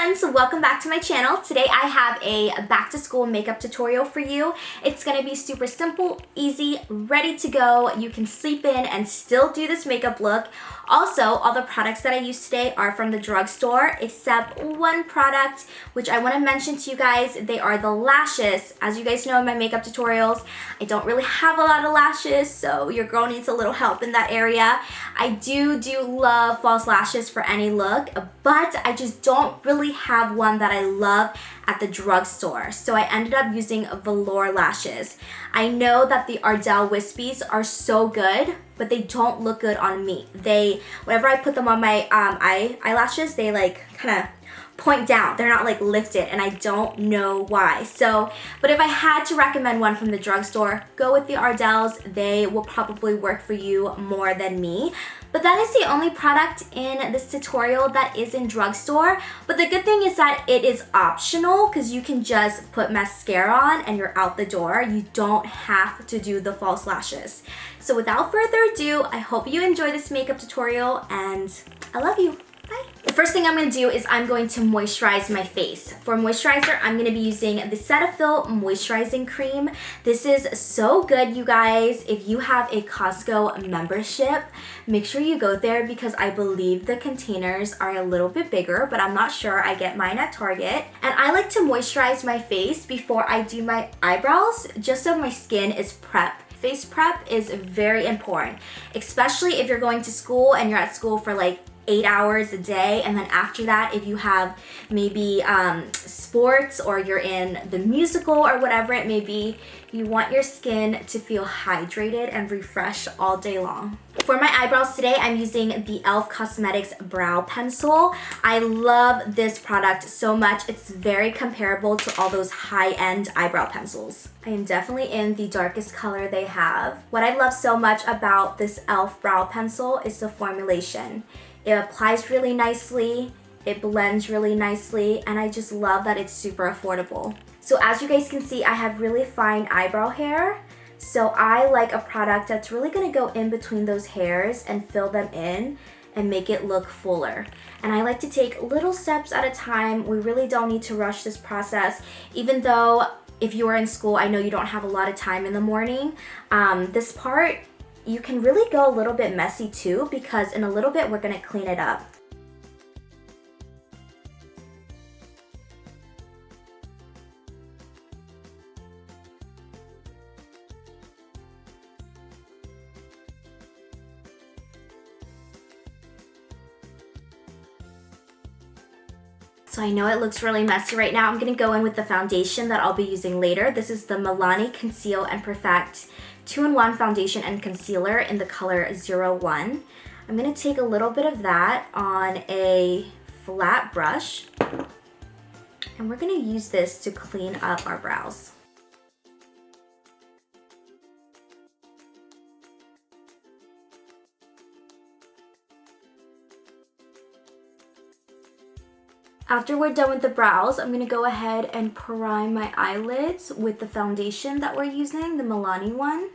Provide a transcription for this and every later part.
friends, welcome back to my channel. Today I have a back to school makeup tutorial for you. It's gonna be super simple, easy, ready to go. You can sleep in and still do this makeup look. Also, all the products that I use today are from the drugstore, except one product, which I want to mention to you guys. They are the lashes. As you guys know in my makeup tutorials, I don't really have a lot of lashes, so your girl needs a little help in that area. I do love false lashes for any look, but I just don't really have one that I love at the drugstore. So I ended up using velour lashes. I know that the Ardell Wispies are so good, but they don't look good on me. Whenever I put them on my eyelashes, they like kind of point down. They're not like lifted, and I don't know why. But if I had to recommend one from the drugstore, go with the Ardells. They will probably work for you more than me. But that is the only product in this tutorial that is in drugstore. But the good thing is that it is optional because you can just put mascara on and you're out the door. You don't have to do the false lashes. So without further ado, I hope you enjoy this makeup tutorial and I love you. Bye. The first thing I'm going to do is I'm going to moisturize my face. For moisturizer, I'm going to be using the Cetaphil Moisturizing Cream. This is so good, you guys. If you have a Costco membership, make sure you go there because I believe the containers are a little bit bigger, but I'm not sure. I get mine at Target. And I like to moisturize my face before I do my eyebrows, just so my skin is prepped. Face prep is very important, especially if you're going to school and you're at school for like 8 hours a day, and then after that, if you have maybe sports or you're in the musical or whatever it may be, you want your skin to feel hydrated and refreshed all day long. For my eyebrows today, I'm using the e.l.f. Cosmetics Brow Pencil. I love this product so much. It's very comparable to all those high-end eyebrow pencils. I am definitely in the darkest color they have. What I love so much about this e.l.f. Brow Pencil is the formulation. It applies really nicely, it blends really nicely, and I just love that it's super affordable. So as you guys can see, I have really fine eyebrow hair. So I like a product that's really gonna go in between those hairs and fill them in and make it look fuller. And I like to take little steps at a time. We really don't need to rush this process. Even though if you are in school, I know you don't have a lot of time in the morning. This part, you can really go a little bit messy too, because in a little bit we're gonna clean it up. So I know it looks really messy right now. I'm gonna go in with the foundation that I'll be using later. This is the Milani Conceal and Perfect 2-in-1 foundation and concealer in the color 01. I'm gonna take a little bit of that on a flat brush, and we're gonna use this to clean up our brows. After we're done with the brows, I'm going to go ahead and prime my eyelids with the foundation that we're using, the Milani one.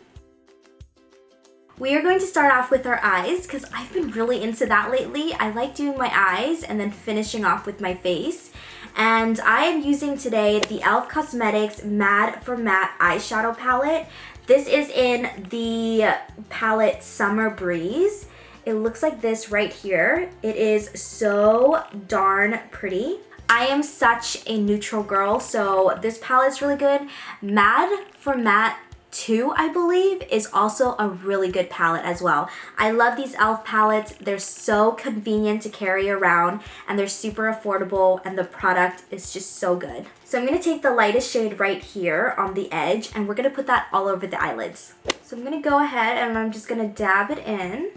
We are going to start off with our eyes because I've been really into that lately. I like doing my eyes and then finishing off with my face. And I am using today the e.l.f. Cosmetics Mad for Matte eyeshadow palette. This is in the palette Summer Breeze. It looks like this right here. It is so darn pretty. I am such a neutral girl, so this palette's really good. Mad for Matte 2, I believe, is also a really good palette as well. I love these e.l.f. palettes. They're so convenient to carry around, and they're super affordable, and the product is just so good. So I'm going to take the lightest shade right here on the edge, and we're going to put that all over the eyelids. So I'm going to go ahead and I'm just going to dab it in.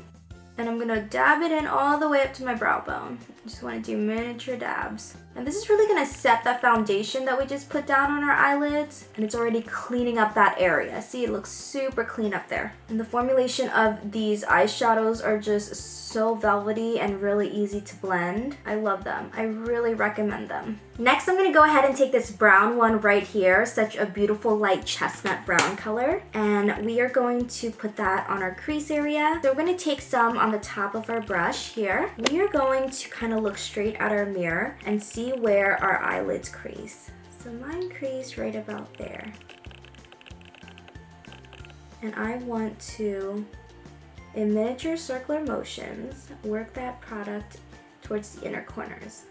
And I'm gonna dab it in all the way up to my brow bone. I just wanna do miniature dabs. And this is really gonna set that foundation that we just put down on our eyelids. And it's already cleaning up that area. See, it looks super clean up there. And the formulation of these eyeshadows are just so velvety and really easy to blend. I love them. I really recommend them. Next, I'm gonna go ahead and take this brown one right here, such a beautiful light chestnut brown color. And we are going to put that on our crease area. So we're gonna take some on the top of our brush here. We are going to kind of gonna look straight at our mirror and see where our eyelids crease. So mine crease right about there. And I want to, in miniature circular motions, work that product towards the inner corners.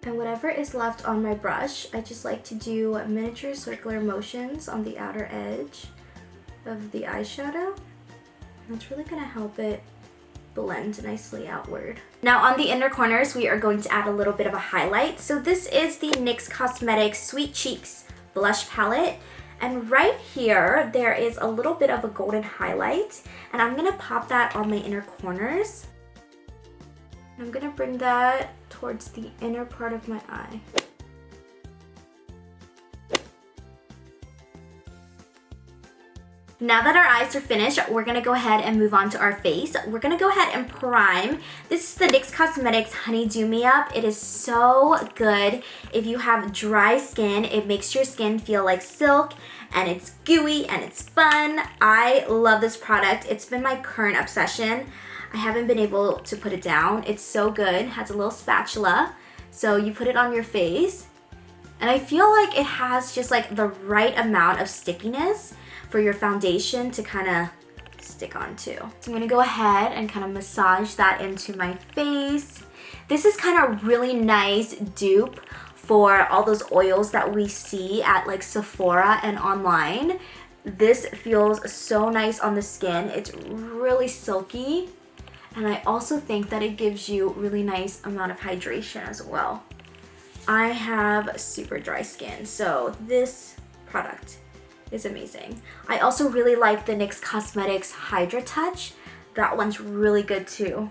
And whatever is left on my brush, I just like to do miniature circular motions on the outer edge of the eyeshadow. That's really gonna help it blend nicely outward. Now on the inner corners, we are going to add a little bit of a highlight. So this is the NYX Cosmetics Sweet Cheeks blush palette. And right here, there is a little bit of a golden highlight. And I'm gonna pop that on my inner corners. I'm gonna bring that towards the inner part of my eye. Now that our eyes are finished, we're gonna go ahead and move on to our face. We're gonna go ahead and prime. This is the NYX Cosmetics Honeydew Me Up. It is so good. If you have dry skin, it makes your skin feel like silk, and it's gooey and it's fun. I love this product. It's been my current obsession. I haven't been able to put it down. It's so good. It has a little spatula. So you put it on your face, and I feel like it has just like the right amount of stickiness for your foundation to kind of stick onto. So I'm gonna go ahead and kind of massage that into my face. This is kind of really nice dupe for all those oils that we see at like Sephora and online. This feels so nice on the skin. It's really silky. And I also think that it gives you really nice amount of hydration as well. I have super dry skin, so this product is amazing. I also really like the NYX Cosmetics Hydra Touch. That one's really good too.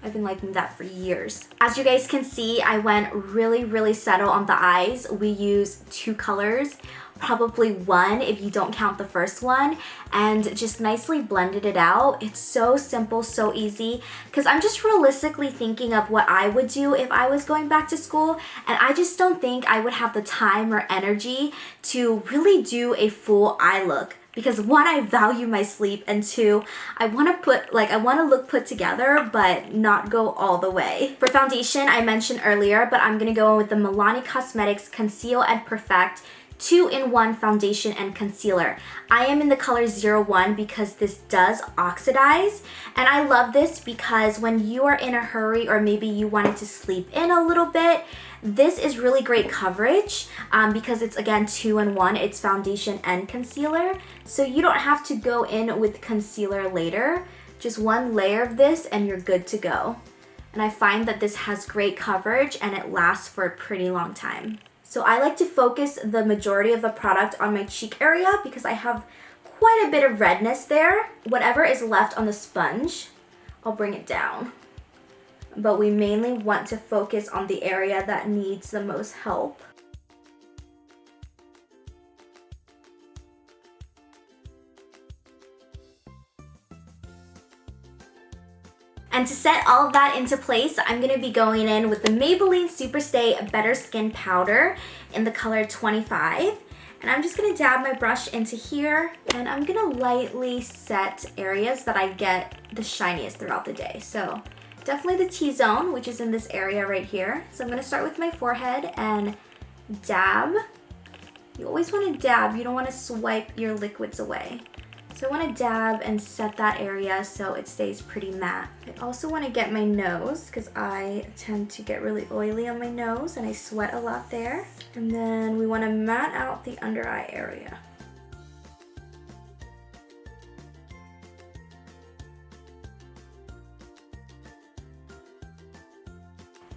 I've been liking that for years. As you guys can see, I went really subtle on the eyes. We use 2 colors, probably 1 if you don't count the first one, and just nicely blended it out. It's so simple, so easy, because I'm just realistically thinking of what I would do if I was going back to school, and I just don't think I would have the time or energy to really do a full eye look. Because 1, I value my sleep, and 2, I want to look put together, but not go all the way. For foundation, I mentioned earlier, but I'm gonna go in with the Milani Cosmetics Conceal and Perfect 2-in-1 foundation and concealer. I am in the color 01 because this does oxidize, and I love this because when you are in a hurry or maybe you wanted to sleep in a little bit, this is really great coverage because it's again 2-in-1. It's foundation and concealer, so you don't have to go in with concealer later. Just 1 layer of this and you're good to go. And I find that this has great coverage and it lasts for a pretty long time. So I like to focus the majority of the product on my cheek area because I have quite a bit of redness there. Whatever is left on the sponge, I'll bring it down. But we mainly want to focus on the area that needs the most help. And to set all of that into place, I'm gonna be going in with the Maybelline Superstay Better Skin Powder in the color 25. And I'm just gonna dab my brush into here, and I'm gonna lightly set areas that I get the shiniest throughout the day. So definitely the T-zone, which is in this area right here. So I'm gonna start with my forehead and dab. You always wanna dab, you don't wanna swipe your liquids away. So I want to dab and set that area so it stays pretty matte. I also want to get my nose because I tend to get really oily on my nose and I sweat a lot there. And then we want to matte out the under eye area.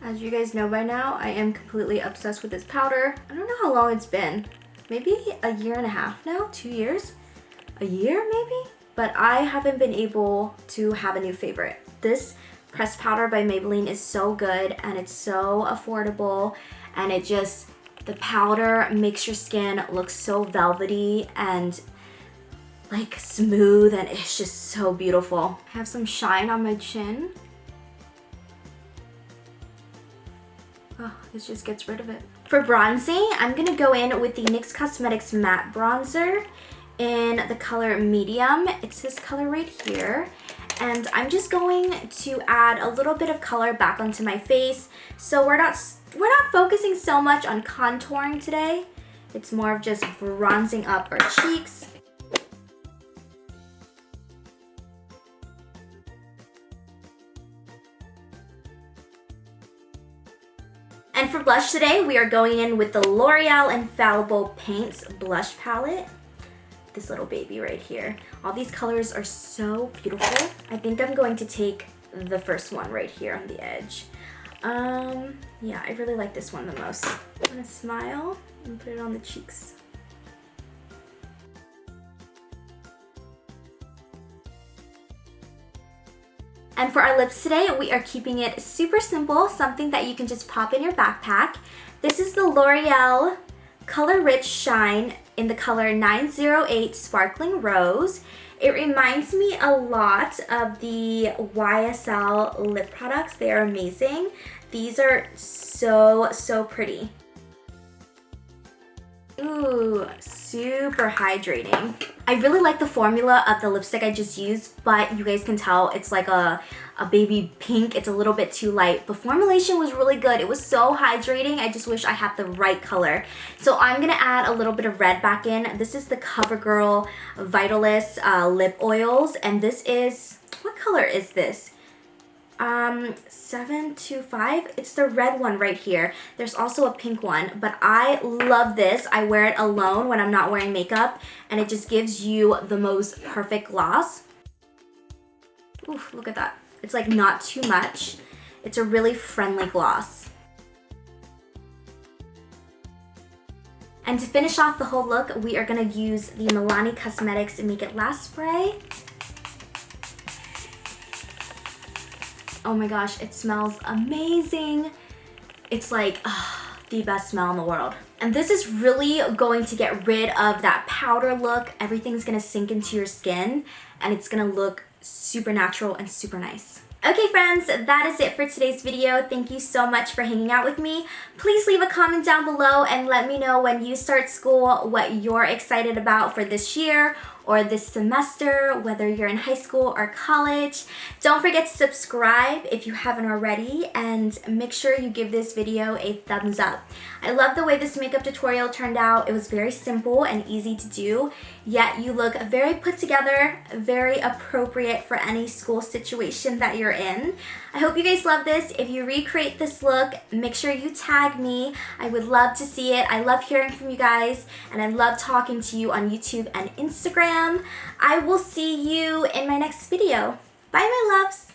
As you guys know by now, I am completely obsessed with this powder. I don't know how long it's been. Maybe a year and a half now, 2 years? A year maybe? But I haven't been able to have a new favorite. This pressed powder by Maybelline is so good and it's so affordable, and it just, the powder makes your skin look so velvety and like smooth, and it's just so beautiful. I have some shine on my chin. Oh, this just gets rid of it. For bronzing, I'm going to go in with the NYX Cosmetics Matte Bronzer in the color Medium. It's this color right here. And I'm just going to add a little bit of color back onto my face. So we're not focusing so much on contouring today. It's more of just bronzing up our cheeks. And for blush today, we are going in with the L'Oreal Infallible Paints Blush Palette. This little baby right here. All these colors are so beautiful. I think I'm going to take the first one right here on the edge. Yeah, I really like this one the most. I'm gonna smile and put it on the cheeks. And for our lips today, we are keeping it super simple, something that you can just pop in your backpack. This is the L'Oreal Color Rich Shine in the color 908 Sparkling Rose. It reminds me a lot of the YSL lip products. They are amazing. These are so pretty. Ooh, super hydrating. I really like the formula of the lipstick I just used, but you guys can tell it's like a baby pink. It's a little bit too light. The formulation was really good. It was so hydrating. I just wish I had the right color. So I'm gonna add a little bit of red back in. This is the CoverGirl Vitalist lip oils, and this is, what color is this? 725. It's the red one right here. There's also a pink one, but I love this. I wear it alone when I'm not wearing makeup, and it just gives you the most perfect gloss. Oof, look at that. It's like not too much. It's a really friendly gloss. And to finish off the whole look, we are gonna use the Milani Cosmetics Make It Last spray. Oh my gosh, it smells amazing. It's like the best smell in the world. And this is really going to get rid of that powder look. Everything's gonna sink into your skin and it's gonna look super natural and super nice. Okay friends, that is it for today's video. Thank you so much for hanging out with me. Please leave a comment down below and let me know when you start school what you're excited about for this year or this semester, whether you're in high school or college. Don't forget to subscribe if you haven't already, and make sure you give this video a thumbs up. I love the way this makeup tutorial turned out. It was very simple and easy to do, yet you look very put together, very appropriate for any school situation that you're in. I hope you guys love this. If you recreate this look, make sure you tag me. I would love to see it. I love hearing from you guys, and I love talking to you on YouTube and Instagram. I will see you in my next video. Bye, my loves.